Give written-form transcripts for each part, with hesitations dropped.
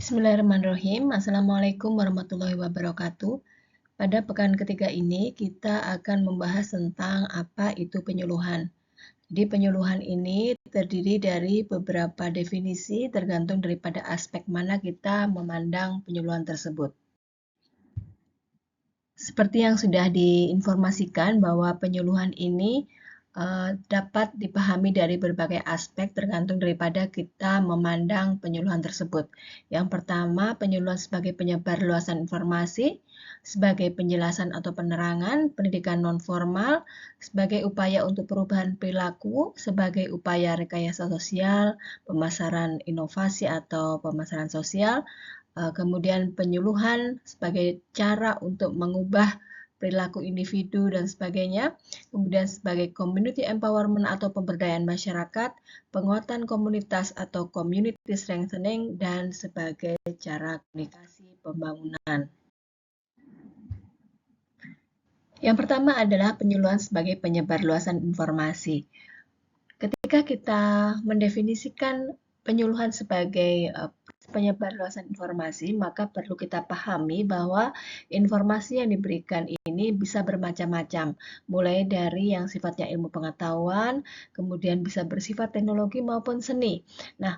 Bismillahirrahmanirrahim. Assalamualaikum warahmatullahi wabarakatuh. Pada pekan ketiga ini kita akan membahas tentang apa itu penyuluhan. Jadi penyuluhan ini terdiri dari beberapa definisi tergantung daripada aspek mana kita memandang penyuluhan tersebut. Seperti yang sudah diinformasikan bahwa penyuluhan ini dapat dipahami dari berbagai aspek tergantung daripada kita memandang penyuluhan tersebut. Yang pertama, penyuluhan sebagai penyebar luasan informasi, sebagai penjelasan atau penerangan, pendidikan non-formal, sebagai upaya untuk perubahan perilaku, sebagai upaya rekayasa sosial, pemasaran inovasi atau pemasaran sosial, kemudian penyuluhan sebagai cara untuk mengubah perilaku individu dan sebagainya, kemudian sebagai community empowerment atau pemberdayaan masyarakat, penguatan komunitas atau community strengthening, dan sebagai cara komunikasi pembangunan. Yang pertama adalah penyuluhan sebagai penyebar luasan informasi. Ketika kita mendefinisikan penyuluhan sebagai penyebar luasan informasi, maka perlu kita pahami bahwa informasi yang diberikan ini bisa bermacam-macam, mulai dari yang sifatnya ilmu pengetahuan, kemudian bisa bersifat teknologi maupun seni. Nah,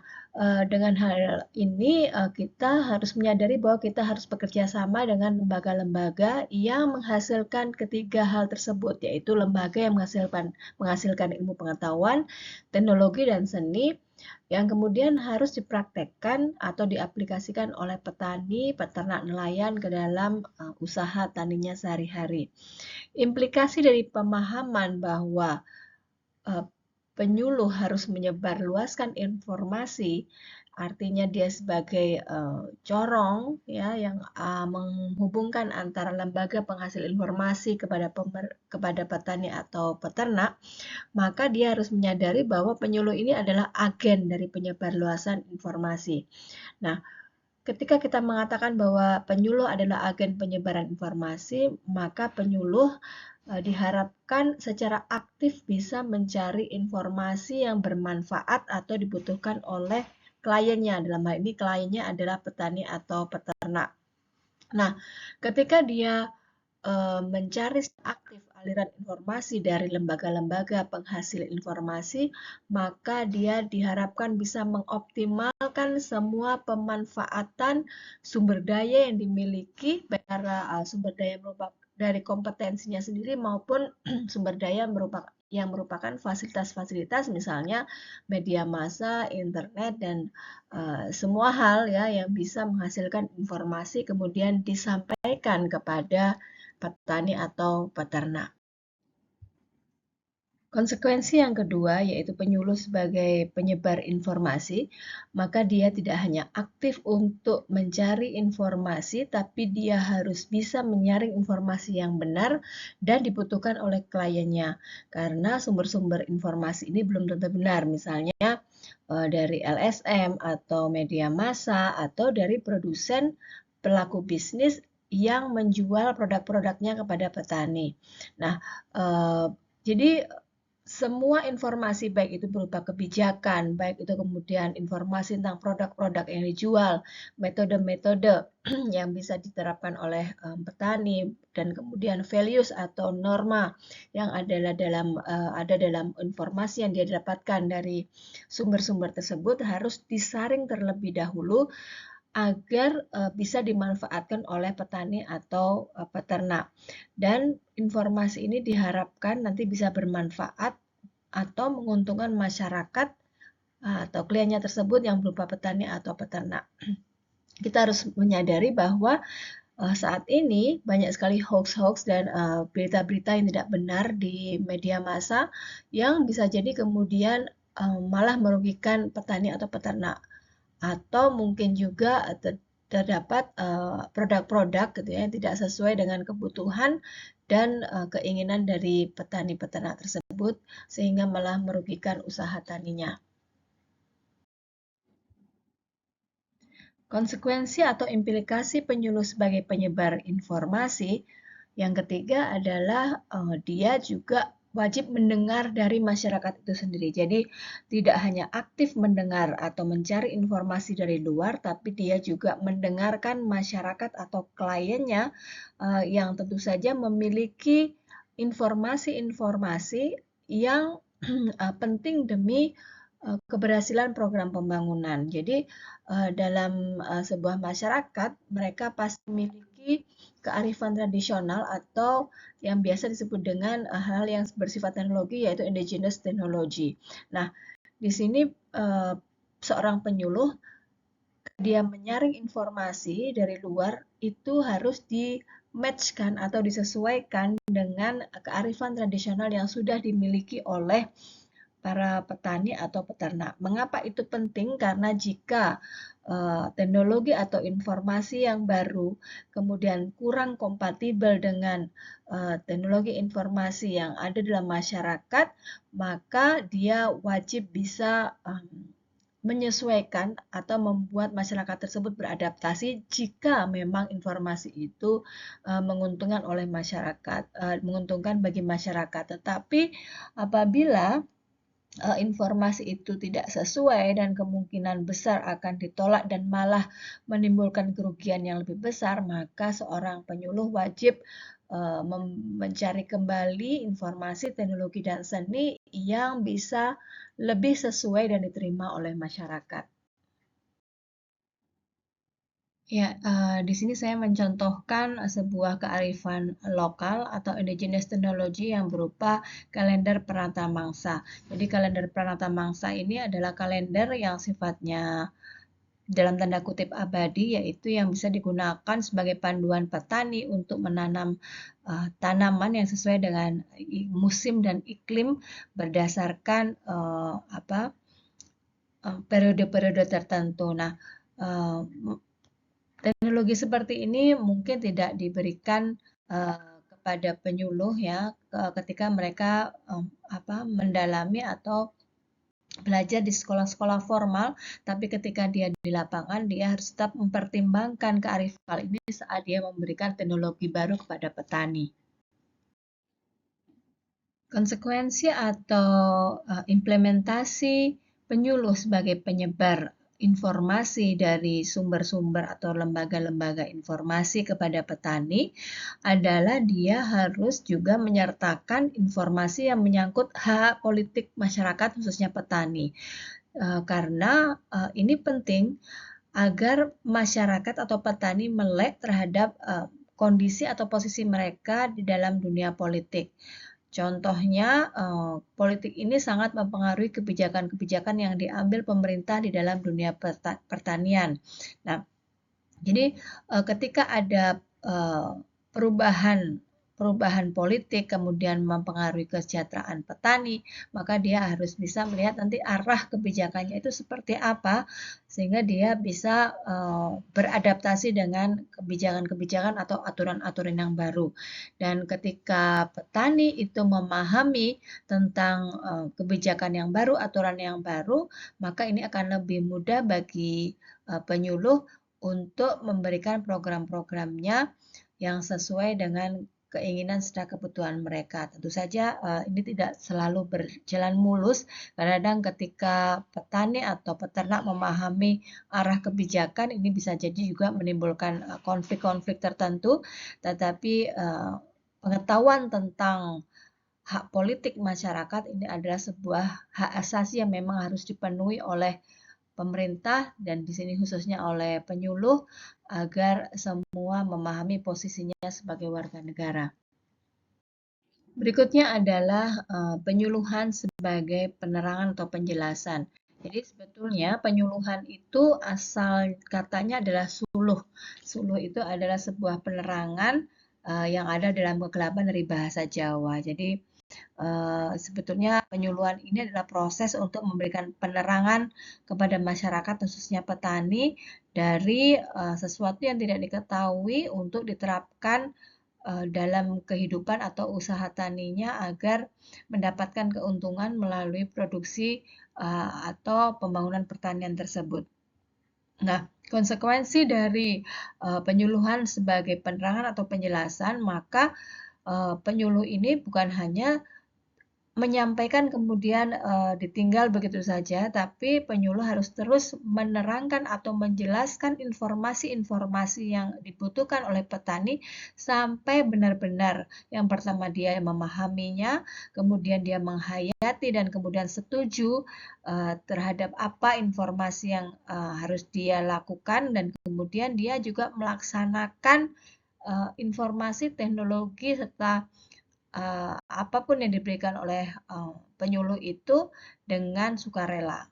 dengan hal ini kita harus menyadari bahwa kita harus bekerja sama dengan lembaga-lembaga yang menghasilkan ketiga hal tersebut, yaitu lembaga yang menghasilkan ilmu pengetahuan, teknologi, dan seni, yang kemudian harus dipraktekkan atau diaplikasikan oleh petani, peternak, nelayan ke dalam usaha taninya sehari-hari. Implikasi dari pemahaman bahwa penyuluh harus menyebarluaskan informasi, artinya dia sebagai corong ya yang menghubungkan antara lembaga penghasil informasi kepada petani atau peternak, maka dia harus menyadari bahwa penyuluh ini adalah agen dari penyebarluasan informasi. Nah, ketika kita mengatakan bahwa penyuluh adalah agen penyebaran informasi, maka penyuluh diharapkan secara aktif bisa mencari informasi yang bermanfaat atau dibutuhkan oleh kliennya. Dalam hal ini kliennya adalah petani atau peternak. Nah, ketika dia mencari aktif aliran informasi dari lembaga-lembaga penghasil informasi, maka dia diharapkan bisa mengoptimalkan semua pemanfaatan sumber daya yang dimiliki, baik sumber daya dari kompetensinya sendiri maupun sumber daya yang merupakan fasilitas-fasilitas, misalnya media massa, internet, dan semua hal ya yang bisa menghasilkan informasi kemudian disampaikan kepada petani atau peternak. Konsekuensi yang kedua yaitu penyuluh sebagai penyebar informasi, maka dia tidak hanya aktif untuk mencari informasi, tapi dia harus bisa menyaring informasi yang benar dan dibutuhkan oleh kliennya. Karena sumber-sumber informasi ini belum tentu benar, misalnya dari LSM atau media massa atau dari produsen pelaku bisnis yang menjual produk-produknya kepada petani. Nah, jadi semua informasi baik itu berupa kebijakan, baik itu kemudian informasi tentang produk-produk yang dijual, metode-metode yang bisa diterapkan oleh petani, dan kemudian values atau norma yang ada dalam informasi yang dia dapatkan dari sumber-sumber tersebut harus disaring terlebih dahulu agar bisa dimanfaatkan oleh petani atau peternak. Dan informasi ini diharapkan nanti bisa bermanfaat atau menguntungkan masyarakat atau kliennya tersebut yang berupa petani atau peternak. Kita harus menyadari bahwa saat ini banyak sekali hoax-hoax dan berita-berita yang tidak benar di media massa yang bisa jadi kemudian malah merugikan petani atau peternak. Atau mungkin juga terdapat produk-produk gitu ya, yang tidak sesuai dengan kebutuhan dan keinginan dari petani peternak tersebut sehingga malah merugikan usaha taninya. Konsekuensi atau implikasi penyuluh sebagai penyebar informasi yang ketiga adalah dia juga wajib mendengar dari masyarakat itu sendiri. Jadi tidak hanya aktif mendengar atau mencari informasi dari luar, tapi dia juga mendengarkan masyarakat atau kliennya yang tentu saja memiliki informasi-informasi yang penting demi keberhasilan program pembangunan. Jadi dalam sebuah masyarakat mereka pasti memiliki kearifan tradisional atau yang biasa disebut dengan hal yang bersifat teknologi yaitu indigenous technology. Nah, di sini seorang penyuluh dia menyaring informasi dari luar itu harus di-match-kan atau disesuaikan dengan kearifan tradisional yang sudah dimiliki oleh para petani atau peternak. Mengapa itu penting? Karena jika teknologi atau informasi yang baru kemudian kurang kompatibel dengan teknologi informasi yang ada dalam masyarakat, maka dia wajib bisa menyesuaikan atau membuat masyarakat tersebut beradaptasi jika memang informasi itu menguntungkan bagi masyarakat. Tetapi apabila informasi itu tidak sesuai dan kemungkinan besar akan ditolak dan malah menimbulkan kerugian yang lebih besar, maka seorang penyuluh wajib mencari kembali informasi, teknologi, dan seni yang bisa lebih sesuai dan diterima oleh masyarakat. Ya, di sini saya mencontohkan sebuah kearifan lokal atau indigenous technology yang berupa kalender Pranata Mangsa. Jadi kalender Pranata Mangsa ini adalah kalender yang sifatnya dalam tanda kutip abadi, yaitu yang bisa digunakan sebagai panduan petani untuk menanam tanaman yang sesuai dengan musim dan iklim berdasarkan periode-periode tertentu. Nah, teknologi seperti ini mungkin tidak diberikan kepada penyuluh ya ketika mereka mendalami atau belajar di sekolah-sekolah formal, tapi ketika dia di lapangan dia harus tetap mempertimbangkan kearifan ini saat dia memberikan teknologi baru kepada petani. Konsekuensi atau implementasi penyuluh sebagai penyebar informasi dari sumber-sumber atau lembaga-lembaga informasi kepada petani adalah dia harus juga menyertakan informasi yang menyangkut hak politik masyarakat khususnya petani. Karena ini penting agar masyarakat atau petani melek terhadap kondisi atau posisi mereka di dalam dunia politik. Contohnya, politik ini sangat mempengaruhi kebijakan-kebijakan yang diambil pemerintah di dalam dunia pertanian. Nah, jadi ketika ada perubahan politik kemudian mempengaruhi kesejahteraan petani, maka dia harus bisa melihat nanti arah kebijakannya itu seperti apa, sehingga dia bisa beradaptasi dengan kebijakan-kebijakan atau aturan-aturan yang baru. Dan ketika petani itu memahami tentang kebijakan yang baru, aturan yang baru, maka ini akan lebih mudah bagi penyuluh untuk memberikan program-programnya yang sesuai dengan keinginan serta kebutuhan mereka. Tentu saja ini tidak selalu berjalan mulus. Kadang-kadang ketika petani atau peternak memahami arah kebijakan, ini bisa jadi juga menimbulkan konflik-konflik tertentu. Tetapi pengetahuan tentang hak politik masyarakat ini adalah sebuah hak asasi yang memang harus dipenuhi oleh pemerintah dan di sini khususnya oleh penyuluh agar semua memahami posisinya sebagai warga negara. Berikutnya adalah penyuluhan sebagai penerangan atau penjelasan. Jadi sebetulnya penyuluhan itu asal katanya adalah suluh. Suluh itu adalah sebuah penerangan yang ada dalam kegelapan dari bahasa Jawa. Jadi sebetulnya penyuluhan ini adalah proses untuk memberikan penerangan kepada masyarakat khususnya petani dari sesuatu yang tidak diketahui untuk diterapkan dalam kehidupan atau usaha taninya agar mendapatkan keuntungan melalui produksi atau pembangunan pertanian tersebut. Nah, konsekuensi dari penyuluhan sebagai penerangan atau penjelasan, maka penyuluh ini bukan hanya menyampaikan kemudian ditinggal begitu saja, tapi penyuluh harus terus menerangkan atau menjelaskan informasi-informasi yang dibutuhkan oleh petani sampai benar-benar yang pertama dia memahaminya, kemudian dia menghayati dan kemudian setuju terhadap apa informasi yang harus dia lakukan dan kemudian dia juga melaksanakan informasi teknologi serta apapun yang diberikan oleh penyuluh itu dengan sukarela.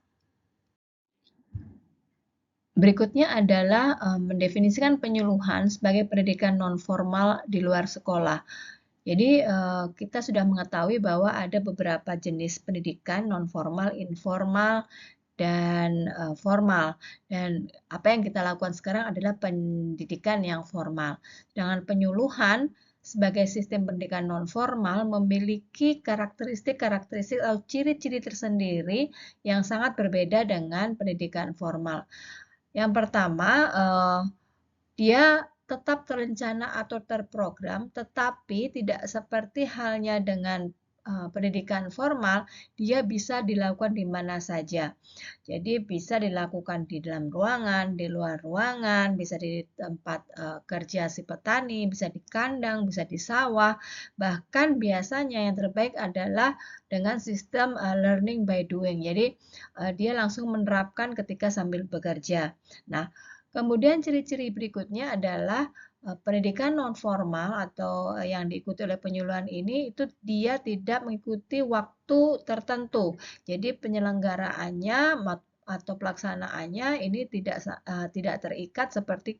Berikutnya adalah mendefinisikan penyuluhan sebagai pendidikan non-formal di luar sekolah. Jadi kita sudah mengetahui bahwa ada beberapa jenis pendidikan non-formal, informal, dan formal. Dan apa yang kita lakukan sekarang adalah pendidikan yang formal. Dengan penyuluhan sebagai sistem pendidikan non formal memiliki karakteristik-karakteristik atau ciri-ciri tersendiri yang sangat berbeda dengan pendidikan formal. Yang pertama, dia tetap terencana atau terprogram, tetapi tidak seperti halnya dengan pendidikan formal, dia bisa dilakukan di mana saja. Jadi bisa dilakukan di dalam ruangan, di luar ruangan, bisa di tempat kerja si petani, bisa di kandang, bisa di sawah. Bahkan biasanya yang terbaik adalah dengan sistem learning by doing. Jadi dia langsung menerapkan ketika sambil bekerja. Nah, kemudian ciri-ciri berikutnya adalah pendidikan non formal atau yang diikuti oleh penyuluhan ini itu dia tidak mengikuti waktu tertentu. Jadi penyelenggaraannya atau pelaksanaannya ini tidak terikat seperti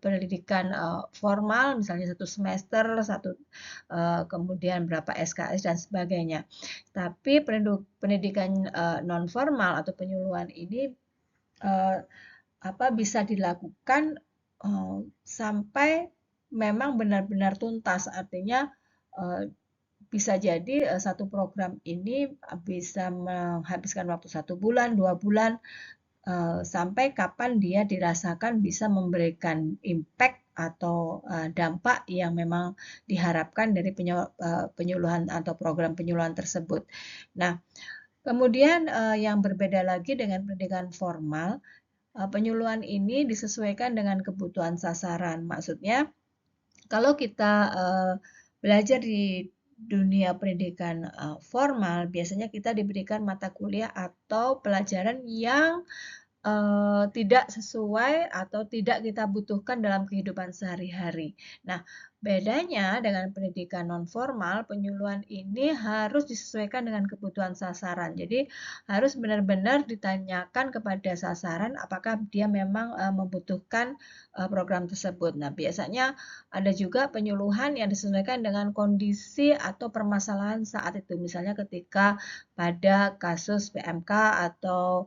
pendidikan formal, misalnya 1 semester, kemudian berapa SKS dan sebagainya. Tapi pendidikan non formal atau penyuluhan ini bisa dilakukan sampai memang benar-benar tuntas. Artinya bisa jadi satu program ini bisa menghabiskan waktu 1 bulan, 2 bulan, sampai kapan dia dirasakan bisa memberikan impact atau dampak yang memang diharapkan dari penyuluhan atau program penyuluhan tersebut. Nah, kemudian yang berbeda lagi dengan pendidikan formal, penyuluhan ini disesuaikan dengan kebutuhan sasaran. Maksudnya, kalau kita belajar di dunia pendidikan formal, biasanya kita diberikan mata kuliah atau pelajaran yang tidak sesuai atau tidak kita butuhkan dalam kehidupan sehari-hari. Nah, bedanya dengan pendidikan non formal, penyuluhan ini harus disesuaikan dengan kebutuhan sasaran. Jadi, harus benar-benar ditanyakan kepada sasaran apakah dia memang membutuhkan program tersebut. Nah, biasanya ada juga penyuluhan yang disesuaikan dengan kondisi atau permasalahan saat itu. Misalnya ketika pada kasus PMK atau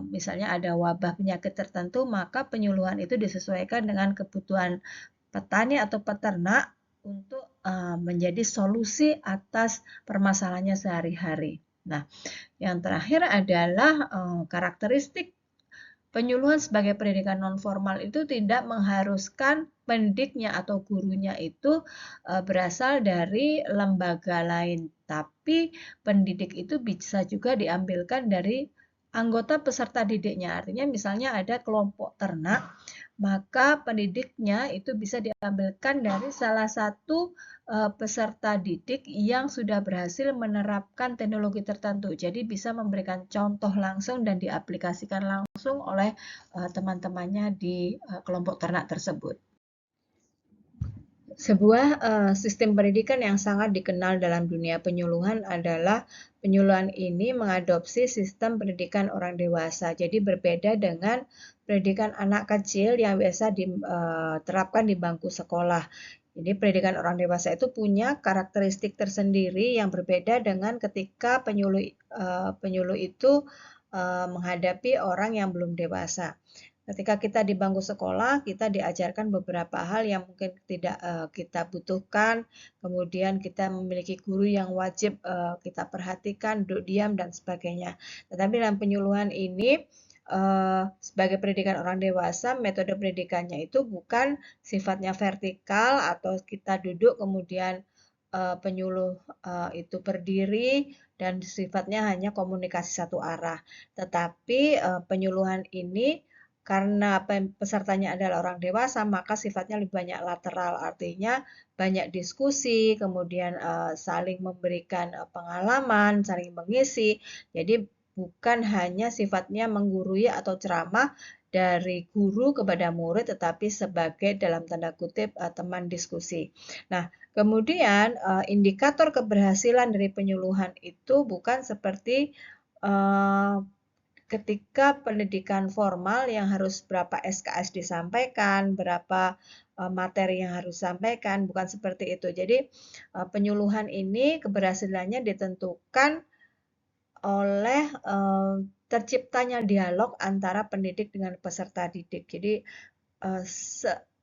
misalnya ada wabah penyakit tertentu, maka penyuluhan itu disesuaikan dengan kebutuhan petani atau peternak untuk menjadi solusi atas permasalahannya sehari-hari. Nah, yang terakhir adalah karakteristik penyuluhan sebagai pendidikan non formal itu tidak mengharuskan pendidiknya atau gurunya itu berasal dari lembaga lain, tapi pendidik itu bisa juga diambilkan dari anggota peserta didiknya. Artinya misalnya ada kelompok ternak, maka pendidiknya itu bisa diambilkan dari salah satu peserta didik yang sudah berhasil menerapkan teknologi tertentu. Jadi bisa memberikan contoh langsung dan diaplikasikan langsung oleh teman-temannya di kelompok ternak tersebut. Sebuah sistem pendidikan yang sangat dikenal dalam dunia penyuluhan adalah penyuluhan ini mengadopsi sistem pendidikan orang dewasa. Jadi berbeda dengan pendidikan anak kecil yang biasa diterapkan di bangku sekolah. Jadi pendidikan orang dewasa itu punya karakteristik tersendiri yang berbeda dengan ketika penyuluh itu menghadapi orang yang belum dewasa. Ketika kita di bangku sekolah, kita diajarkan beberapa hal yang mungkin tidak kita butuhkan, kemudian kita memiliki guru yang wajib kita perhatikan, duduk diam, dan sebagainya. Tetapi dalam penyuluhan ini, sebagai pendidikan orang dewasa, metode pendidikannya itu bukan sifatnya vertikal atau kita duduk kemudian penyuluh itu berdiri dan sifatnya hanya komunikasi satu arah. Tetapi penyuluhan ini karena pesertanya adalah orang dewasa, maka sifatnya lebih banyak lateral, artinya banyak diskusi, kemudian saling memberikan pengalaman, saling mengisi. Jadi bukan hanya sifatnya menggurui atau ceramah dari guru kepada murid, tetapi sebagai dalam tanda kutip teman diskusi. Nah, kemudian indikator keberhasilan dari penyuluhan itu bukan seperti ketika pendidikan formal yang harus berapa SKS disampaikan, berapa materi yang harus disampaikan, bukan seperti itu. Jadi penyuluhan ini keberhasilannya ditentukan oleh terciptanya dialog antara pendidik dengan peserta didik. Jadi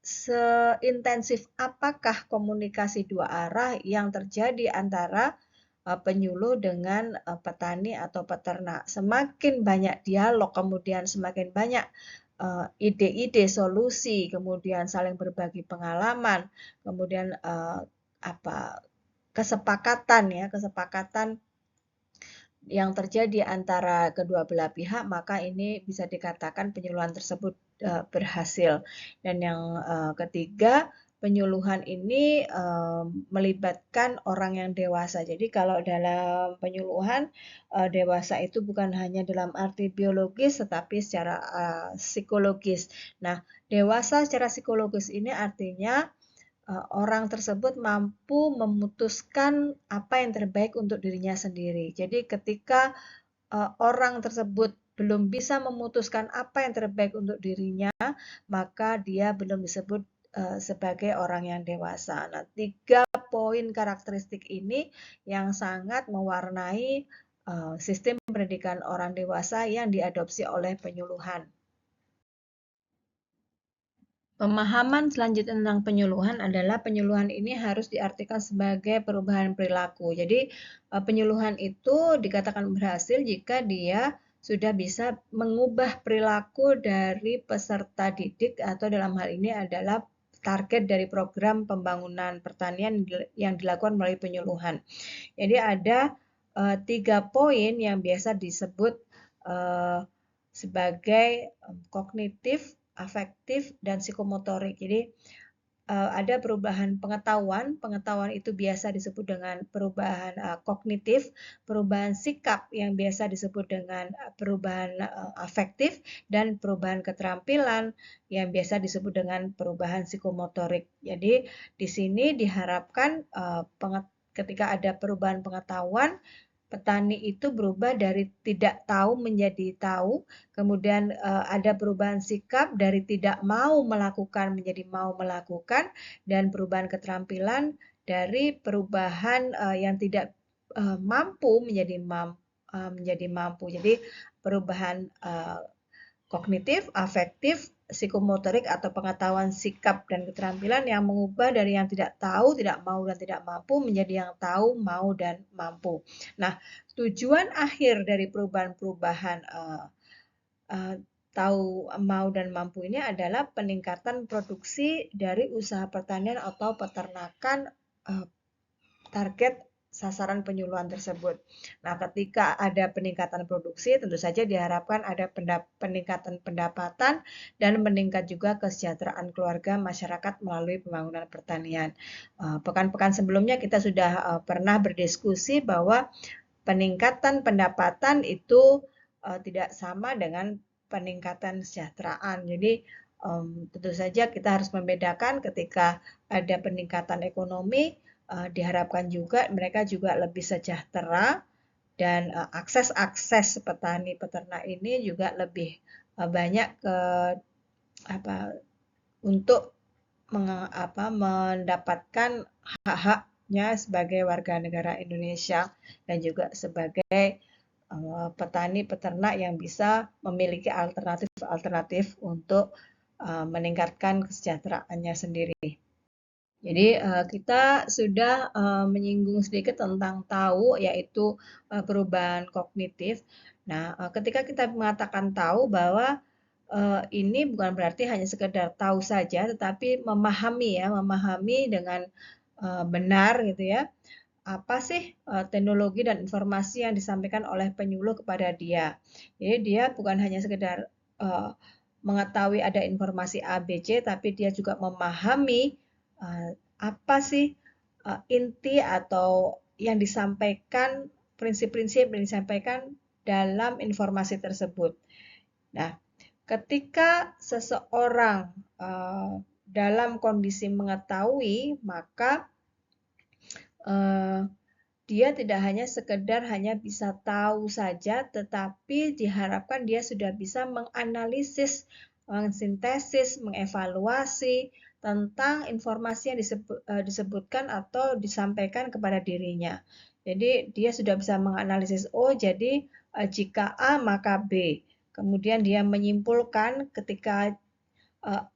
seintensif apakah komunikasi dua arah yang terjadi antara penyuluh dengan petani atau peternak. Semakin banyak dialog, kemudian semakin banyak ide-ide solusi, kemudian saling berbagi pengalaman, kemudian kesepakatan yang terjadi antara kedua belah pihak, maka ini bisa dikatakan penyuluhan tersebut berhasil. Dan yang ketiga, penyuluhan ini melibatkan orang yang dewasa. Jadi kalau dalam penyuluhan dewasa itu bukan hanya dalam arti biologis, tetapi secara psikologis. Nah, dewasa secara psikologis ini artinya orang tersebut mampu memutuskan apa yang terbaik untuk dirinya sendiri. Jadi ketika orang tersebut belum bisa memutuskan apa yang terbaik untuk dirinya, maka dia belum disebut sebagai orang yang dewasa. Nah, 3 poin karakteristik ini yang sangat mewarnai sistem pendidikan orang dewasa yang diadopsi oleh penyuluhan. Pemahaman selanjutnya tentang penyuluhan adalah penyuluhan ini harus diartikan sebagai perubahan perilaku. Jadi penyuluhan itu dikatakan berhasil jika dia sudah bisa mengubah perilaku dari peserta didik atau dalam hal ini adalah target dari program pembangunan pertanian yang dilakukan melalui penyuluhan. Jadi ada 3 poin yang biasa disebut sebagai kognitif, afektif, dan psikomotorik. Jadi ada perubahan pengetahuan, pengetahuan itu biasa disebut dengan perubahan kognitif, perubahan sikap yang biasa disebut dengan perubahan afektif, dan perubahan keterampilan yang biasa disebut dengan perubahan psikomotorik. Jadi di sini diharapkan ketika ada perubahan pengetahuan, petani itu berubah dari tidak tahu menjadi tahu, kemudian ada perubahan sikap dari tidak mau melakukan menjadi mau melakukan, dan perubahan keterampilan dari perubahan yang tidak mampu menjadi mampu. Jadi perubahan kognitif, afektif, psikomotorik atau pengetahuan sikap dan keterampilan yang mengubah dari yang tidak tahu, tidak mau, dan tidak mampu menjadi yang tahu, mau, dan mampu. Nah, tujuan akhir dari perubahan-perubahan tahu, mau, dan mampu ini adalah peningkatan produksi dari usaha pertanian atau peternakan target sasaran penyuluhan tersebut. Nah, ketika ada peningkatan produksi, tentu saja diharapkan ada peningkatan pendapatan dan meningkat juga kesejahteraan keluarga masyarakat melalui pembangunan pertanian. Pekan-pekan sebelumnya kita sudah pernah berdiskusi bahwa peningkatan pendapatan itu tidak sama dengan peningkatan kesejahteraan. Jadi tentu saja kita harus membedakan ketika ada peningkatan ekonomi, diharapkan juga mereka juga lebih sejahtera dan akses petani peternak ini juga lebih banyak untuk mendapatkan hak-haknya sebagai warga negara Indonesia dan juga sebagai petani peternak yang bisa memiliki alternatif untuk meningkatkan kesejahteraannya sendiri. Jadi kita sudah menyinggung sedikit tentang tahu, yaitu perubahan kognitif. Nah, ketika kita mengatakan tahu bahwa ini bukan berarti hanya sekedar tahu saja, tetapi memahami dengan benar gitu ya. Apa sih teknologi dan informasi yang disampaikan oleh penyuluh kepada dia. Jadi dia bukan hanya sekedar mengetahui ada informasi A, B, C, tapi dia juga memahami apa sih inti atau yang disampaikan, prinsip-prinsip yang disampaikan dalam informasi tersebut. Nah, ketika seseorang dalam kondisi mengetahui, maka dia tidak hanya sekedar hanya bisa tahu saja, tetapi diharapkan dia sudah bisa menganalisis, mensintesis, mengevaluasi tentang informasi yang disebutkan atau disampaikan kepada dirinya. Jadi dia sudah bisa menganalisis, oh jadi jika A maka B. Kemudian dia menyimpulkan ketika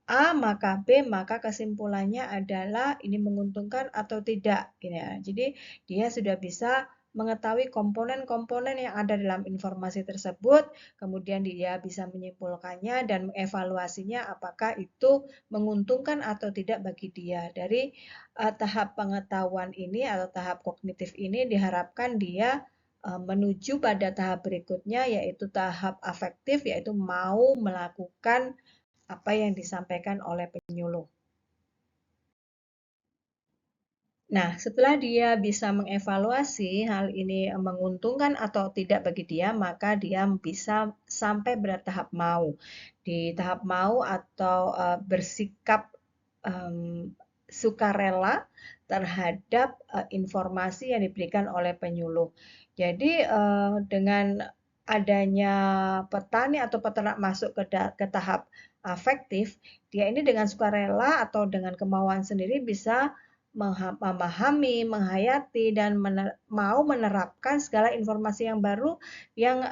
A maka B, maka kesimpulannya adalah ini menguntungkan atau tidak. Gitu ya. Jadi dia sudah bisa mengetahui komponen-komponen yang ada dalam informasi tersebut, kemudian dia bisa menyimpulkannya dan mengevaluasinya apakah itu menguntungkan atau tidak bagi dia. Dari tahap pengetahuan ini atau tahap kognitif ini diharapkan dia menuju pada tahap berikutnya yaitu tahap afektif, yaitu mau melakukan apa yang disampaikan oleh penyuluh. Nah, setelah dia bisa mengevaluasi hal ini menguntungkan atau tidak bagi dia, maka dia bisa sampai pada tahap mau. Di tahap mau atau bersikap sukarela terhadap informasi yang diberikan oleh penyuluh. Jadi dengan adanya petani atau peternak masuk ke tahap afektif, dia ini dengan sukarela atau dengan kemauan sendiri bisa memahami, menghayati, dan mau menerapkan segala informasi yang baru yang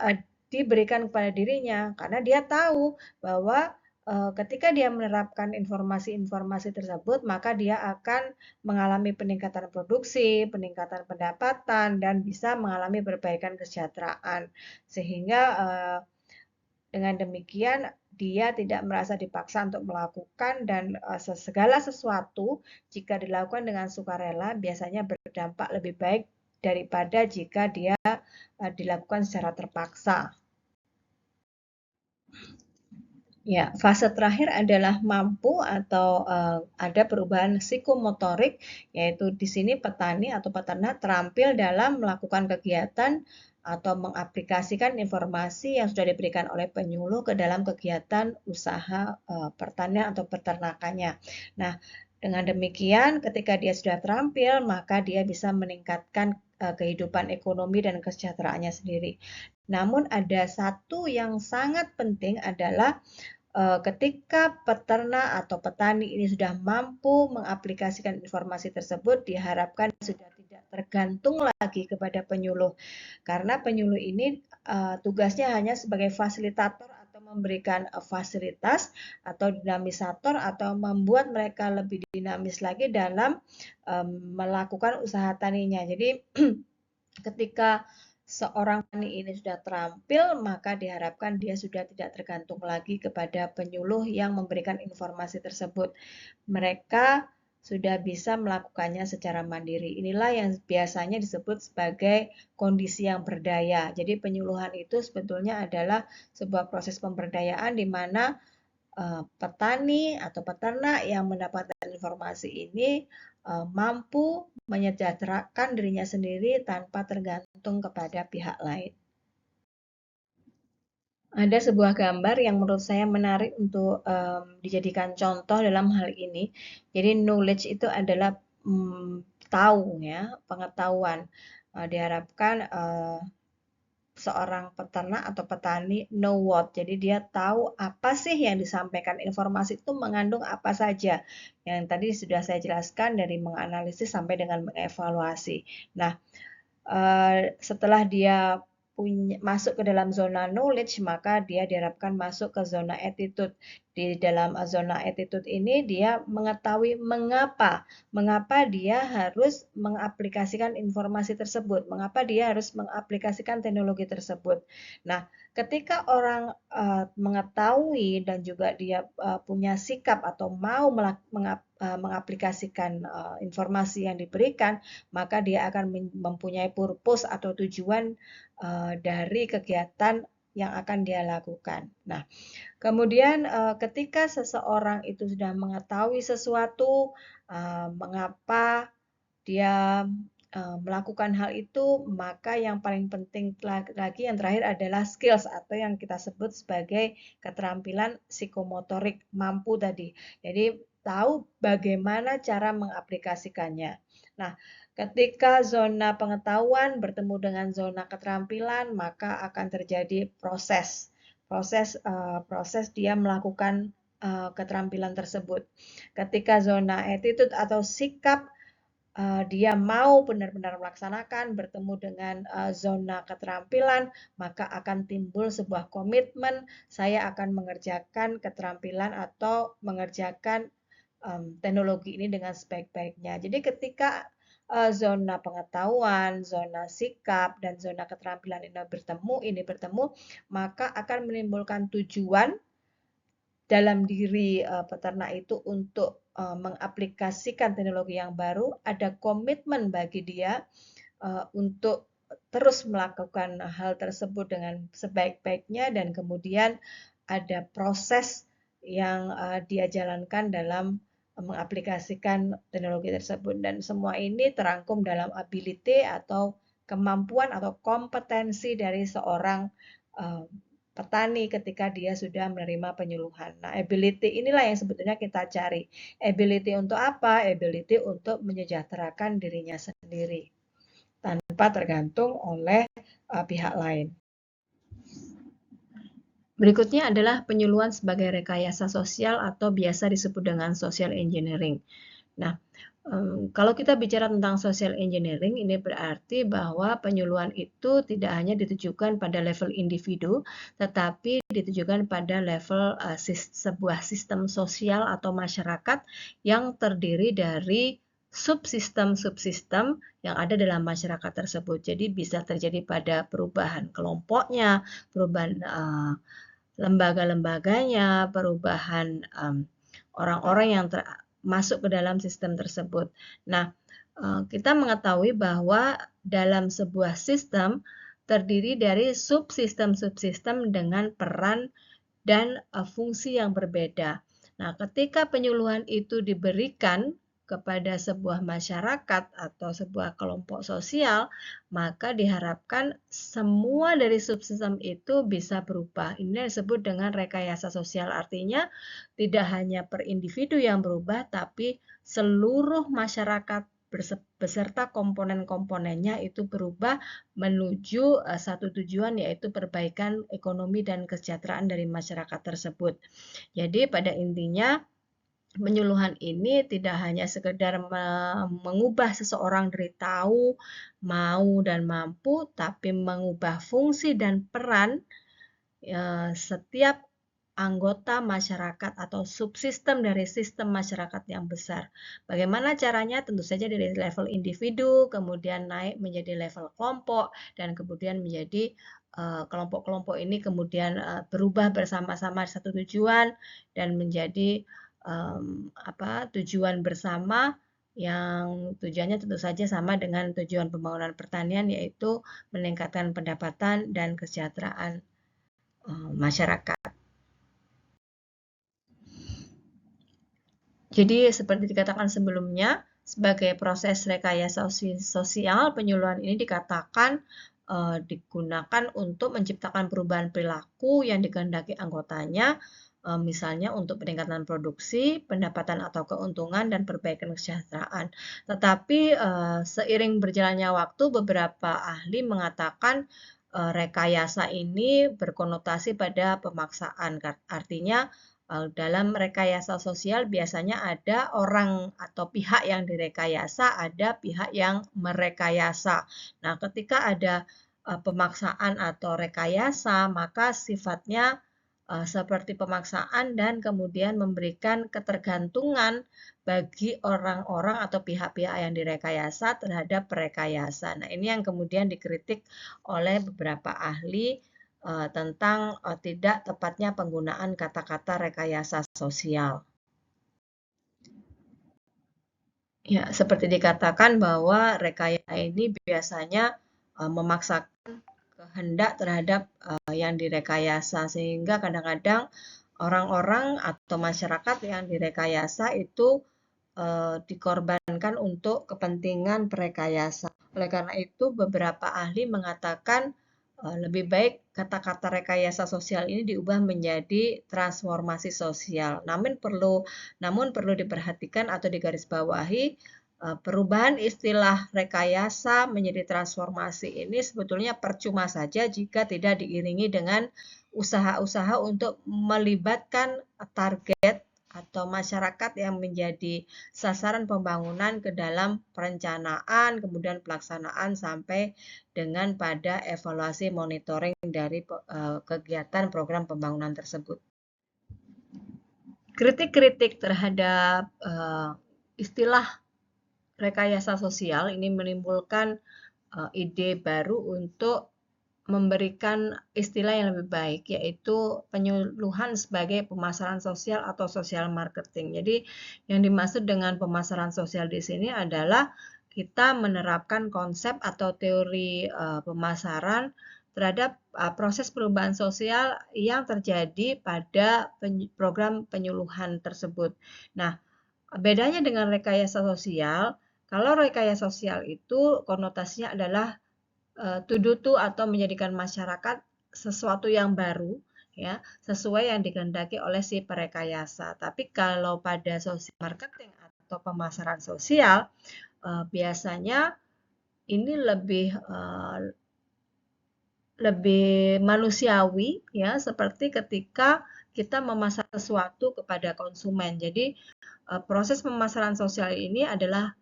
diberikan kepada dirinya. Karena dia tahu bahwa ketika dia menerapkan informasi-informasi tersebut, maka dia akan mengalami peningkatan produksi, peningkatan pendapatan, dan bisa mengalami perbaikan kesejahteraan. Sehingga dengan demikian dia tidak merasa dipaksa untuk melakukan dan segala sesuatu jika dilakukan dengan sukarela biasanya berdampak lebih baik daripada jika dia dilakukan secara terpaksa. Ya, fase terakhir adalah mampu atau ada perubahan psikomotorik, yaitu di sini petani atau peternak terampil dalam melakukan kegiatan atau mengaplikasikan informasi yang sudah diberikan oleh penyuluh ke dalam kegiatan usaha pertanian atau peternakannya. Nah, dengan demikian ketika dia sudah terampil, maka dia bisa meningkatkan kehidupan ekonomi dan kesejahteraannya sendiri. Namun ada satu yang sangat penting adalah ketika peternak atau petani ini sudah mampu mengaplikasikan informasi tersebut, diharapkan sudah tidak tergantung lagi kepada penyuluh. Karena penyuluh ini tugasnya hanya sebagai fasilitator atau memberikan fasilitas atau dinamisator atau membuat mereka lebih dinamis lagi dalam melakukan usaha taninya. Jadi ketika seorang petani ini sudah terampil, maka diharapkan dia sudah tidak tergantung lagi kepada penyuluh yang memberikan informasi tersebut. Mereka sudah bisa melakukannya secara mandiri. Inilah yang biasanya disebut sebagai kondisi yang berdaya. Jadi penyuluhan itu sebetulnya adalah sebuah proses pemberdayaan di mana petani atau peternak yang mendapatkan informasi ini mampu menyejahterakan dirinya sendiri tanpa tergantung kepada pihak lain. Ada sebuah gambar yang menurut saya menarik untuk dijadikan contoh dalam hal ini. Jadi knowledge itu adalah tahu ya, pengetahuan. Diharapkan seorang peternak atau petani know what. Jadi dia tahu apa sih yang disampaikan. Informasi itu mengandung apa saja. Yang tadi sudah saya jelaskan dari menganalisis sampai dengan mengevaluasi. Nah, setelah dia masuk ke dalam zona knowledge, maka dia diharapkan masuk ke zona attitude. Di dalam zona attitude ini dia mengetahui mengapa dia harus mengaplikasikan informasi tersebut, mengapa dia harus mengaplikasikan teknologi tersebut. Nah, ketika orang mengetahui dan juga dia punya sikap atau mau mengaplikasikan informasi yang diberikan, maka dia akan mempunyai purpose atau tujuan dari kegiatan yang akan dia lakukan. Nah, kemudian ketika seseorang itu sudah mengetahui sesuatu, mengapa dia melakukan hal itu, maka yang paling penting lagi yang terakhir adalah skills atau yang kita sebut sebagai keterampilan psikomotorik mampu tadi. Jadi tahu bagaimana cara mengaplikasikannya. Nah, ketika zona pengetahuan bertemu dengan zona keterampilan, maka akan terjadi proses dia melakukan keterampilan tersebut. Ketika zona attitude atau sikap dia mau benar-benar melaksanakan bertemu dengan zona keterampilan, maka akan timbul sebuah komitmen, saya akan mengerjakan keterampilan atau mengerjakan teknologi ini dengan sebaik-baiknya. Jadi ketika zona pengetahuan, zona sikap, dan zona keterampilan ini bertemu, maka akan menimbulkan tujuan dalam diri peternak itu untuk mengaplikasikan teknologi yang baru, ada komitmen bagi dia untuk terus melakukan hal tersebut dengan sebaik-baiknya, dan kemudian ada proses yang dia jalankan dalam mengaplikasikan teknologi tersebut, dan semua ini terangkum dalam ability atau kemampuan atau kompetensi dari seorang petani ketika dia sudah menerima penyuluhan. Nah, ability inilah yang sebetulnya kita cari. Ability untuk apa? Ability untuk menyejahterakan dirinya sendiri tanpa tergantung oleh pihak lain. Berikutnya adalah penyuluhan sebagai rekayasa sosial atau biasa disebut dengan social engineering. Nah, kalau kita bicara tentang social engineering, ini berarti bahwa penyuluhan itu tidak hanya ditujukan pada level individu, tetapi ditujukan pada level sebuah sistem sosial atau masyarakat yang terdiri dari subsistem-subsistem yang ada dalam masyarakat tersebut. Jadi bisa terjadi pada perubahan kelompoknya, perubahan lembaga-lembaganya, perubahan orang-orang yang masuk ke dalam sistem tersebut. Nah, kita mengetahui bahwa dalam sebuah sistem terdiri dari subsistem-subsistem dengan peran dan fungsi yang berbeda. Nah, ketika penyuluhan itu diberikan kepada sebuah masyarakat atau sebuah kelompok sosial, maka diharapkan semua dari subsistem itu bisa berubah. Ini disebut dengan rekayasa sosial, artinya tidak hanya per individu yang berubah, tapi seluruh masyarakat beserta komponen-komponennya itu berubah menuju satu tujuan, yaitu perbaikan ekonomi dan kesejahteraan dari masyarakat tersebut. Jadi pada intinya penyuluhan ini tidak hanya sekedar mengubah seseorang dari tahu, mau, dan mampu, tapi mengubah fungsi dan peran setiap anggota masyarakat atau subsistem dari sistem masyarakat yang besar. Bagaimana caranya? Tentu saja dari level individu, kemudian naik menjadi level kelompok, dan kemudian menjadi kelompok-kelompok ini kemudian berubah bersama-sama satu tujuan dan menjadi tujuan bersama yang tujuannya tentu saja sama dengan tujuan pembangunan pertanian, yaitu meningkatkan pendapatan dan kesejahteraan masyarakat. Jadi seperti dikatakan sebelumnya, sebagai proses rekayasa sosial, penyuluhan ini dikatakan digunakan untuk menciptakan perubahan perilaku yang dikehendaki anggotanya, misalnya untuk peningkatan produksi, pendapatan atau keuntungan, dan perbaikan kesejahteraan. Tetapi seiring berjalannya waktu, beberapa ahli mengatakan rekayasa ini berkonotasi pada pemaksaan. Artinya dalam rekayasa sosial biasanya ada orang atau pihak yang direkayasa, ada pihak yang merekayasa. Nah, ketika ada pemaksaan atau rekayasa, maka sifatnya seperti pemaksaan dan kemudian memberikan ketergantungan bagi orang-orang atau pihak-pihak yang direkayasa terhadap rekayasa. Nah, ini yang kemudian dikritik oleh beberapa ahli tentang tidak tepatnya penggunaan kata-kata rekayasa sosial. Ya, seperti dikatakan bahwa rekayasa ini biasanya memaksakan kehendak terhadap yang direkayasa, sehingga kadang-kadang orang-orang atau masyarakat yang direkayasa itu dikorbankan untuk kepentingan perekayasa. Oleh karena itu, beberapa ahli mengatakan lebih baik kata-kata rekayasa sosial ini diubah menjadi transformasi sosial. Namun perlu diperhatikan atau digarisbawahi perubahan istilah rekayasa menjadi transformasi ini sebetulnya percuma saja jika tidak diiringi dengan usaha-usaha untuk melibatkan target atau masyarakat yang menjadi sasaran pembangunan ke dalam perencanaan, kemudian pelaksanaan sampai dengan pada evaluasi monitoring dari kegiatan program pembangunan tersebut. Kritik-kritik terhadap istilah rekayasa sosial ini menimbulkan ide baru untuk memberikan istilah yang lebih baik, yaitu penyuluhan sebagai pemasaran sosial atau social marketing. Jadi yang dimaksud dengan pemasaran sosial di sini adalah kita menerapkan konsep atau teori pemasaran terhadap proses perubahan sosial yang terjadi pada program penyuluhan tersebut. Nah, bedanya dengan rekayasa sosial, kalau rekayasa sosial itu konotasinya adalah to atau menjadikan masyarakat sesuatu yang baru, ya, sesuai yang dikehendaki oleh si perekayasa. Tapi kalau pada social marketing atau pemasaran sosial, biasanya ini lebih manusiawi, ya, seperti ketika kita memasar sesuatu kepada konsumen. Jadi proses pemasaran sosial ini adalah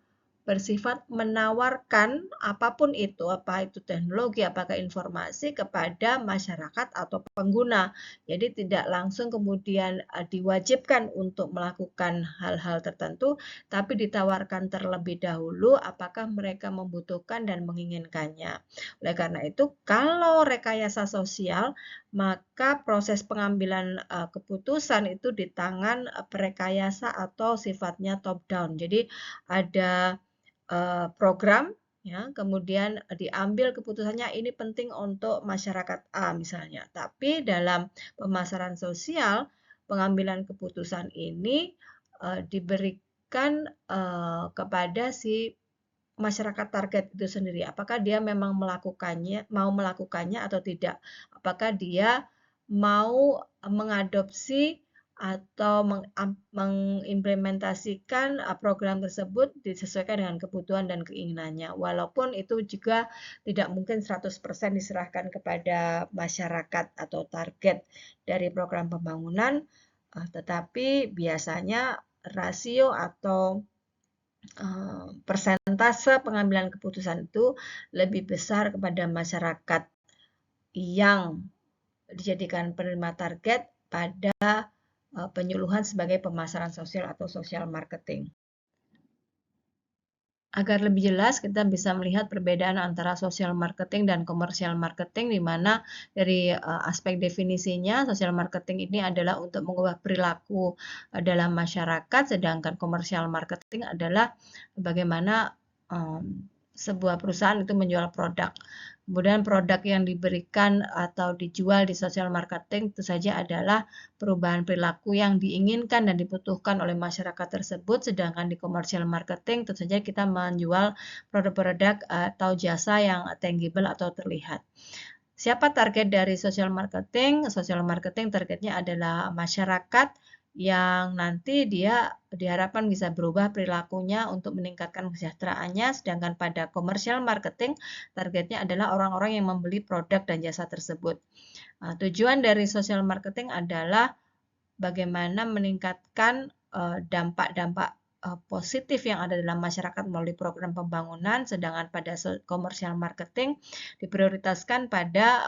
bersifat menawarkan apapun itu, apa itu teknologi, apakah informasi kepada masyarakat atau pengguna. Jadi tidak langsung kemudian diwajibkan untuk melakukan hal-hal tertentu, tapi ditawarkan terlebih dahulu apakah mereka membutuhkan dan menginginkannya. Oleh karena itu, kalau rekayasa sosial, maka proses pengambilan keputusan itu di tangan perekayasa atau sifatnya top down. Jadi ada program, ya, kemudian diambil keputusannya ini penting untuk masyarakat A misalnya. Tapi dalam pemasaran sosial, pengambilan keputusan ini diberikan kepada si masyarakat target itu sendiri. Apakah dia memang mau melakukannya atau tidak? Apakah dia mau mengadopsi atau mengimplementasikan program tersebut disesuaikan dengan kebutuhan dan keinginannya. Walaupun itu juga tidak mungkin 100% diserahkan kepada masyarakat atau target dari program pembangunan, tetapi biasanya rasio atau persentase pengambilan keputusan itu lebih besar kepada masyarakat yang dijadikan penerima target pada penyuluhan sebagai pemasaran sosial atau social marketing. Agar lebih jelas, kita bisa melihat perbedaan antara social marketing dan commercial marketing, di mana dari aspek definisinya, social marketing ini adalah untuk mengubah perilaku dalam masyarakat, sedangkan commercial marketing adalah bagaimana sebuah perusahaan itu menjual produk. Kemudian produk yang diberikan atau dijual di social marketing itu saja adalah perubahan perilaku yang diinginkan dan dibutuhkan oleh masyarakat tersebut, sedangkan di commercial marketing tentu saja kita menjual produk-produk atau jasa yang tangible atau terlihat. Siapa target dari social marketing? Social marketing targetnya adalah masyarakat yang nanti dia diharapkan bisa berubah perilakunya untuk meningkatkan kesejahteraannya, sedangkan pada commercial marketing targetnya adalah orang-orang yang membeli produk dan jasa tersebut. Tujuan dari social marketing adalah bagaimana meningkatkan dampak-dampak positif yang ada dalam masyarakat melalui program pembangunan, sedangkan pada commercial marketing diprioritaskan pada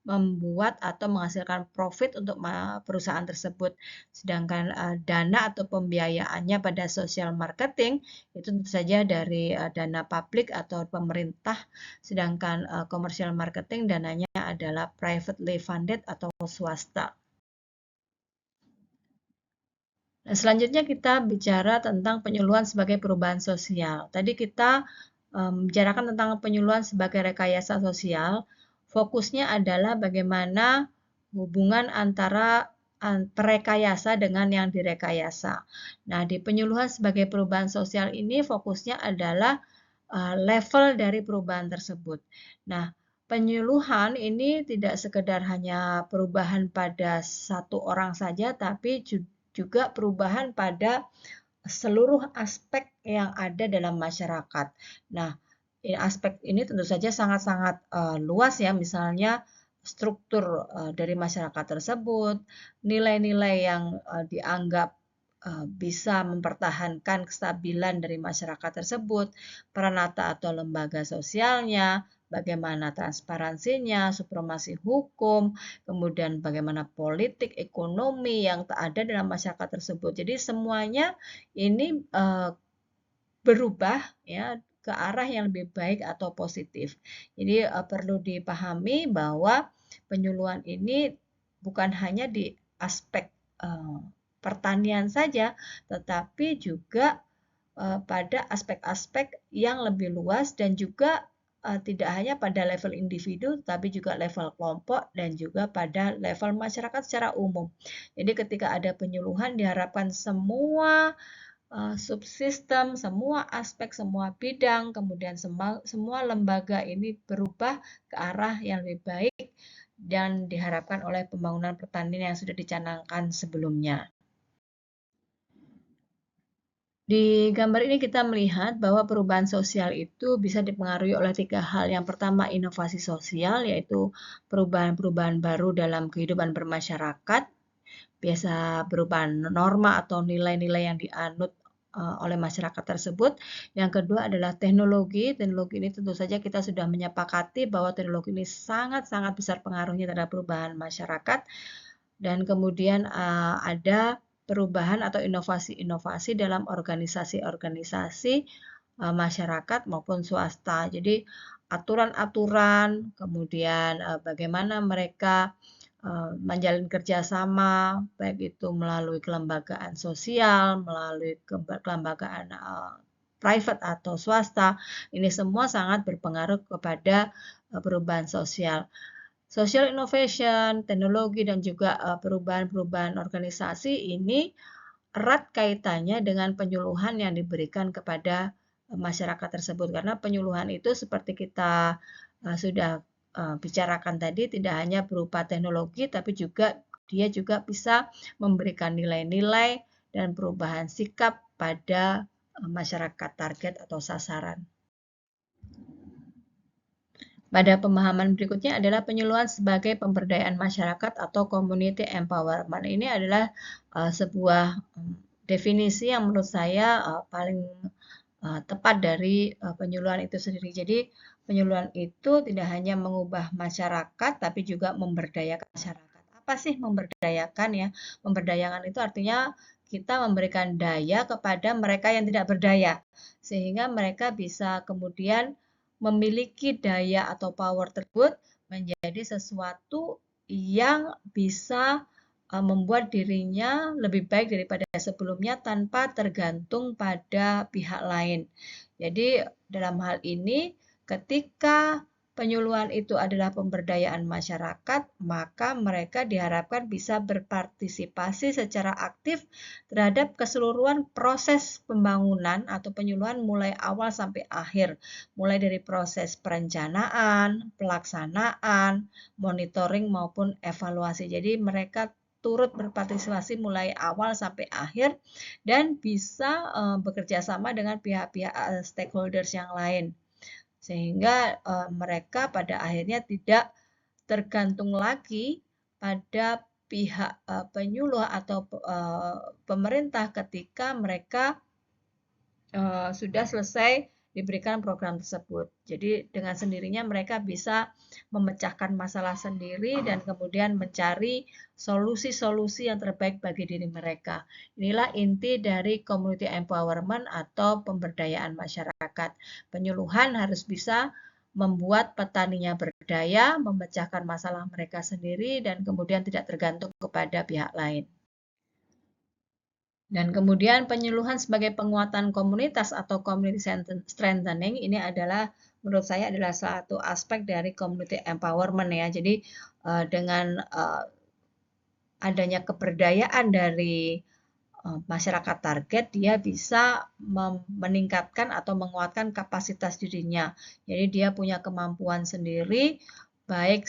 membuat atau menghasilkan profit untuk perusahaan tersebut. Sedangkan dana atau pembiayaannya pada social marketing itu tentu saja dari dana publik atau pemerintah, sedangkan commercial marketing dananya adalah privately funded atau swasta. Nah, selanjutnya kita bicara tentang penyuluhan sebagai perubahan sosial. Tadi kita bicarakan tentang penyuluhan sebagai rekayasa sosial. Fokusnya adalah bagaimana hubungan antara perekayasa dengan yang direkayasa. Nah, di penyuluhan sebagai perubahan sosial ini fokusnya adalah level dari perubahan tersebut. Nah, penyuluhan ini tidak sekedar hanya perubahan pada satu orang saja, tapi juga perubahan pada seluruh aspek yang ada dalam masyarakat. Nah, aspek ini tentu saja sangat-sangat luas ya, misalnya struktur dari masyarakat tersebut, nilai-nilai yang dianggap bisa mempertahankan kestabilan dari masyarakat tersebut, peranata atau lembaga sosialnya, bagaimana transparansinya, supremasi hukum, kemudian bagaimana politik, ekonomi yang ada dalam masyarakat tersebut. Jadi semuanya ini berubah ya ke arah yang lebih baik atau positif. Jadi perlu dipahami bahwa penyuluhan ini bukan hanya di aspek pertanian saja, tetapi juga pada aspek-aspek yang lebih luas dan juga tidak hanya pada level individu, tapi juga level kelompok dan juga pada level masyarakat secara umum. Jadi ketika ada penyuluhan diharapkan semua subsistem, semua aspek, semua bidang, kemudian semua lembaga ini berubah ke arah yang lebih baik dan diharapkan oleh pembangunan pertanian yang sudah dicanangkan sebelumnya. Di gambar ini kita melihat bahwa perubahan sosial itu bisa dipengaruhi oleh 3 hal. Yang pertama, inovasi sosial, yaitu perubahan-perubahan baru dalam kehidupan bermasyarakat, biasa berupa norma atau nilai-nilai yang dianut oleh masyarakat tersebut. Yang kedua adalah teknologi. Teknologi ini tentu saja kita sudah menyepakati bahwa teknologi ini sangat-sangat besar pengaruhnya terhadap perubahan masyarakat. Dan kemudian ada perubahan atau inovasi-inovasi dalam organisasi-organisasi masyarakat maupun swasta. Jadi aturan-aturan, kemudian bagaimana mereka menjalin kerjasama, baik itu melalui kelembagaan sosial, melalui kelembagaan private atau swasta, ini semua sangat berpengaruh kepada perubahan sosial. Social innovation, teknologi, dan juga perubahan-perubahan organisasi ini erat kaitannya dengan penyuluhan yang diberikan kepada masyarakat tersebut. Karena penyuluhan itu seperti kita sudah bicarakan tadi, tidak hanya berupa teknologi, tapi juga dia juga bisa memberikan nilai-nilai dan perubahan sikap pada masyarakat target atau sasaran. Pada pemahaman berikutnya adalah penyuluhan sebagai pemberdayaan masyarakat atau community empowerment. Ini adalah sebuah definisi yang menurut saya paling tepat dari penyuluhan itu sendiri. Jadi penyuluhan itu tidak hanya mengubah masyarakat, tapi juga memberdayakan masyarakat. Apa sih memberdayakan ya? Memberdayakan itu artinya kita memberikan daya kepada mereka yang tidak berdaya, sehingga mereka bisa kemudian memiliki daya atau power tersebut menjadi sesuatu yang bisa membuat dirinya lebih baik daripada sebelumnya tanpa tergantung pada pihak lain. Jadi dalam hal ini ketika penyuluhan itu adalah pemberdayaan masyarakat, maka mereka diharapkan bisa berpartisipasi secara aktif terhadap keseluruhan proses pembangunan atau penyuluhan mulai awal sampai akhir, mulai dari proses perencanaan, pelaksanaan, monitoring maupun evaluasi. Jadi mereka turut berpartisipasi mulai awal sampai akhir dan bisa bekerja sama dengan pihak-pihak stakeholders yang lain. Sehingga mereka pada akhirnya tidak tergantung lagi pada pihak penyuluh atau pemerintah ketika mereka sudah selesai diberikan program tersebut. Jadi dengan sendirinya mereka bisa memecahkan masalah sendiri dan kemudian mencari solusi-solusi yang terbaik bagi diri mereka. Inilah inti dari community empowerment atau pemberdayaan masyarakat. Penyuluhan harus bisa membuat petaninya berdaya, memecahkan masalah mereka sendiri, dan kemudian tidak tergantung kepada pihak lain. Dan kemudian penyuluhan sebagai penguatan komunitas atau community strengthening ini adalah menurut saya adalah satu aspek dari community empowerment ya. Jadi dengan adanya keberdayaan dari masyarakat target, dia bisa meningkatkan atau menguatkan kapasitas dirinya. Jadi dia punya kemampuan sendiri, baik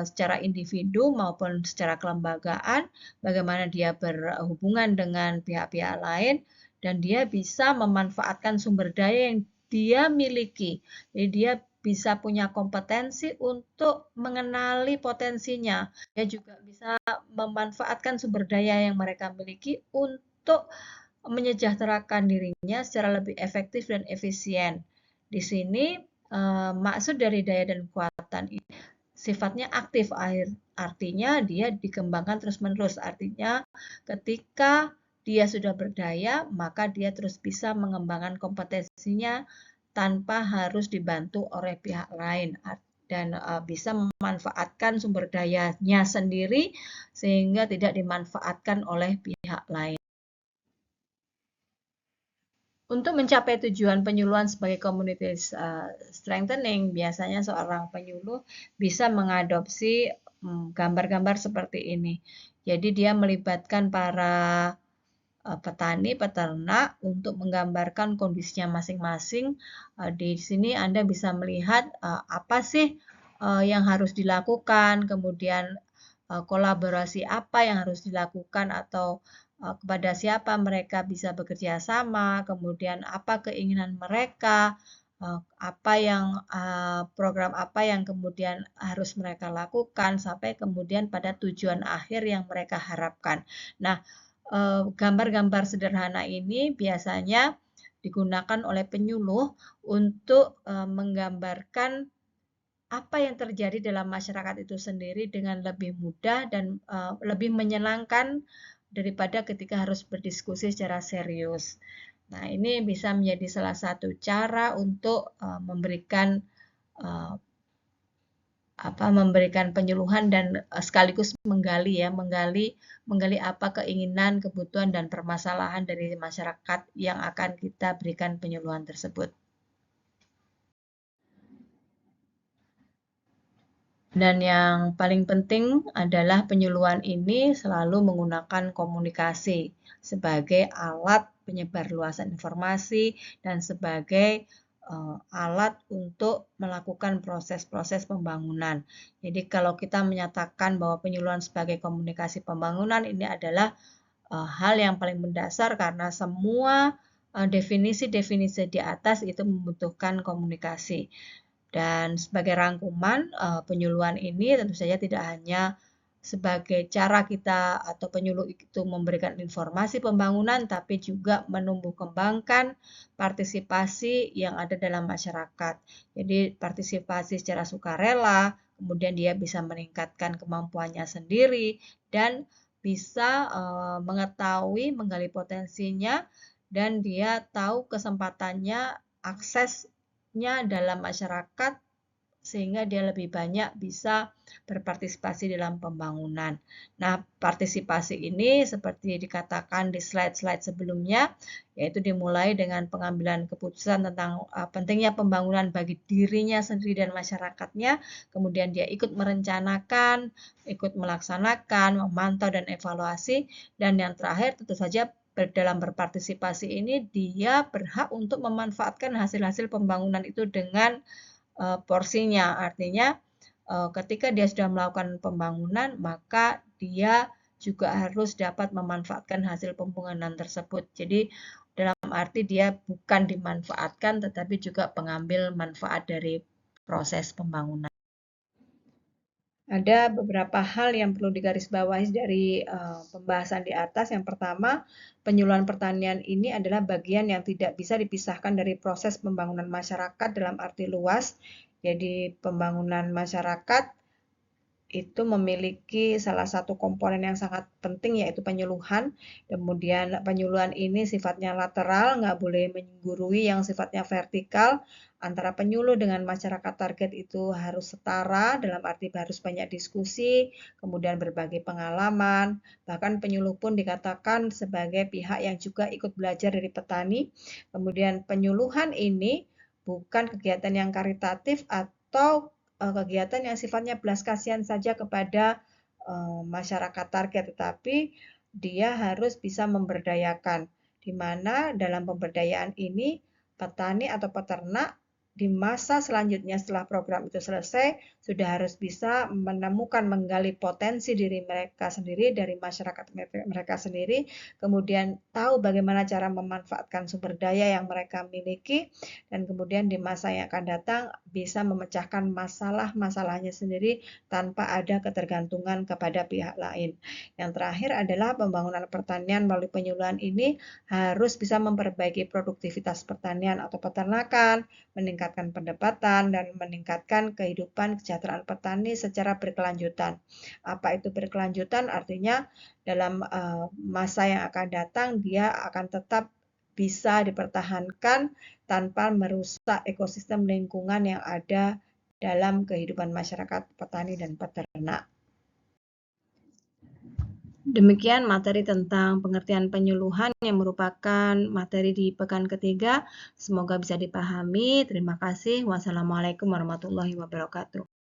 secara individu maupun secara kelembagaan, bagaimana dia berhubungan dengan pihak-pihak lain, dan dia bisa memanfaatkan sumber daya yang dia miliki. Jadi dia bisa punya kompetensi untuk mengenali potensinya. Dia juga bisa memanfaatkan sumber daya yang mereka miliki untuk menyejahterakan dirinya secara lebih efektif dan efisien. Di sini maksud dari daya dan kekuatan ini sifatnya aktif, artinya dia dikembangkan terus-menerus. Artinya ketika dia sudah berdaya, maka dia terus bisa mengembangkan kompetensinya tanpa harus dibantu oleh pihak lain dan bisa memanfaatkan sumber dayanya sendiri sehingga tidak dimanfaatkan oleh pihak lain. Untuk mencapai tujuan penyuluhan sebagai community strengthening, biasanya seorang penyuluh bisa mengadopsi gambar-gambar seperti ini. Jadi dia melibatkan para petani, peternak untuk menggambarkan kondisinya masing-masing. Di sini Anda bisa melihat apa sih yang harus dilakukan, kemudian kolaborasi apa yang harus dilakukan atau kepada siapa mereka bisa bekerja sama, kemudian apa keinginan mereka, apa yang program apa yang kemudian harus mereka lakukan sampai kemudian pada tujuan akhir yang mereka harapkan. Nah, gambar-gambar sederhana ini biasanya digunakan oleh penyuluh untuk menggambarkan apa yang terjadi dalam masyarakat itu sendiri dengan lebih mudah dan lebih menyenangkan daripada ketika harus berdiskusi secara serius. Nah, ini bisa menjadi salah satu cara untuk memberikan penyuluhan dan sekaligus menggali apa keinginan, kebutuhan dan permasalahan dari masyarakat yang akan kita berikan penyuluhan tersebut. Dan yang paling penting adalah penyuluhan ini selalu menggunakan komunikasi sebagai alat penyebar luasan informasi dan sebagai alat untuk melakukan proses-proses pembangunan. Jadi kalau kita menyatakan bahwa penyuluhan sebagai komunikasi pembangunan ini adalah hal yang paling mendasar karena semua definisi-definisi di atas itu membutuhkan komunikasi. Dan sebagai rangkuman, penyuluhan ini tentu saja tidak hanya sebagai cara kita atau penyuluh itu memberikan informasi pembangunan, tapi juga menumbuh kembangkan partisipasi yang ada dalam masyarakat. Jadi partisipasi secara sukarela, kemudian dia bisa meningkatkan kemampuannya sendiri, dan bisa mengetahui, menggali potensinya, dan dia tahu kesempatannya, aksesnya dalam masyarakat sehingga dia lebih banyak bisa berpartisipasi dalam pembangunan. Nah, partisipasi ini seperti dikatakan di slide-slide sebelumnya, yaitu dimulai dengan pengambilan keputusan tentang pentingnya pembangunan bagi dirinya sendiri dan masyarakatnya, kemudian dia ikut merencanakan, ikut melaksanakan, memantau dan evaluasi, dan yang terakhir tentu saja dalam berpartisipasi ini dia berhak untuk memanfaatkan hasil-hasil pembangunan itu dengan porsinya. Artinya ketika dia sudah melakukan pembangunan, maka dia juga harus dapat memanfaatkan hasil pembangunan tersebut. Jadi dalam arti dia bukan dimanfaatkan, tetapi juga pengambil manfaat dari proses pembangunan. Ada beberapa hal yang perlu digarisbawahi dari pembahasan di atas. Yang pertama, penyuluhan pertanian ini adalah bagian yang tidak bisa dipisahkan dari proses pembangunan masyarakat dalam arti luas. Jadi pembangunan masyarakat itu memiliki salah satu komponen yang sangat penting yaitu penyuluhan. Kemudian penyuluhan ini sifatnya lateral, nggak boleh menggurui yang sifatnya vertikal. Antara penyuluh dengan masyarakat target itu harus setara, dalam arti harus banyak diskusi, kemudian berbagi pengalaman. Bahkan penyuluh pun dikatakan sebagai pihak yang juga ikut belajar dari petani. Kemudian penyuluhan ini bukan kegiatan yang karitatif atau kegiatan yang sifatnya belas kasihan saja kepada masyarakat target, tetapi dia harus bisa memberdayakan, di mana dalam pemberdayaan ini petani atau peternak di masa selanjutnya setelah program itu selesai sudah harus bisa menemukan, menggali potensi diri mereka sendiri dari masyarakat mereka sendiri, kemudian tahu bagaimana cara memanfaatkan sumber daya yang mereka miliki, dan kemudian di masa yang akan datang bisa memecahkan masalah-masalahnya sendiri tanpa ada ketergantungan kepada pihak lain. Yang terakhir adalah pembangunan pertanian melalui penyuluhan ini harus bisa memperbaiki produktivitas pertanian atau peternakan, meningkatkan pendapatan, dan meningkatkan kehidupan kesejahteraan petani secara berkelanjutan. Apa itu berkelanjutan? Artinya dalam masa yang akan datang dia akan tetap bisa dipertahankan tanpa merusak ekosistem lingkungan yang ada dalam kehidupan masyarakat petani dan peternak. Demikian materi tentang pengertian penyuluhan yang merupakan materi di pekan ketiga. Semoga bisa dipahami. Terima kasih. Wassalamualaikum warahmatullahi wabarakatuh.